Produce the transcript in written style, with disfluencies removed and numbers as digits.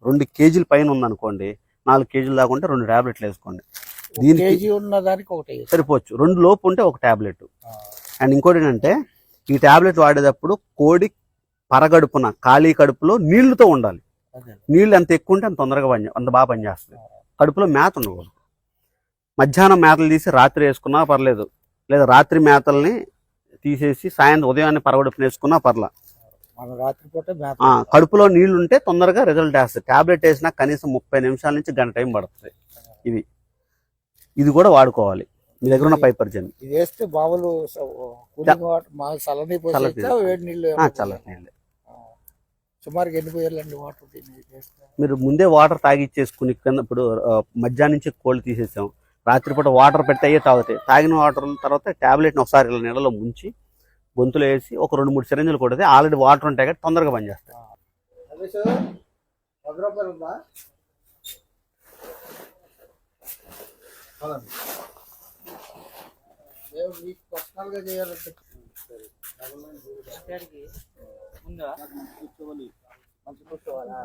2 కేజీల పైన ఉందనుకోండి 4 కేజీలు దాకా ఉంటే 2 టాబ్లెట్లు వేసుకోండి. దీనికి ఉన్న దానికి ఒకటి సరిపోవచ్చు. 2 లోపు ఉంటే ఒక టాబ్లెట్. అండ్ ఇంకోటి ఏంటంటే ఈ టాబ్లెట్ వాడేటప్పుడు కోడి పరగడుపున ఖాళీ కడుపులో నీళ్లతో ఉండాలి. నీళ్ళు ఎంత ఎక్కువ ఉంటే అంత తొందరగా అంత బాగా పనిచేస్తుంది. కడుపులో మేత ఉండకూడదు. మధ్యాహ్నం మేతలు తీసి రాత్రి వేసుకున్నా పర్లేదు, లేదా రాత్రి మేతల్ని తీసేసి సాయంత్రం ఉదయాన్నే పరగడుపున వేసుకున్నా పర్లా. కడుపులో నీళ్లు ఉంటే తొందరగా రిజల్ట్ వేస్తుంది. టాబ్లెట్ వేసినా కనీసం 30 నిమిషాల నుంచి గంట టైం పడుతుంది. ఇది కూడా వాడుకోవాలి మీ దగ్గర ఉన్న పైపర్జన్. ఇది వేస్తే బావులు చల్లటి నీళ్ళు సుమారుగా ఎన్ని పోయాలండి వాటర్? మీరు ముందే వాటర్ తాగిచ్చేసుకుని ఇప్పుడు మధ్యాహ్నం నుంచి కోళ్ళు తీసేసాం, రాత్రిపూట వాటర్ పెట్టి అయ్యే తాగుతాయి. తాగిన వాటర్ తర్వాత టాబ్లెట్ని ఒకసారి ఇలా నీళ్ళలో ముంచి గొంతులో వేసి ఒక 2-3 సిరంజీలు కొడితే ఆల్రెడీ వాటర్ ఉంటాయి కాబట్టి తొందరగా పనిచేస్తాయి. పర్సనల్ గా చేయాలంటే కూర్చోవాలా?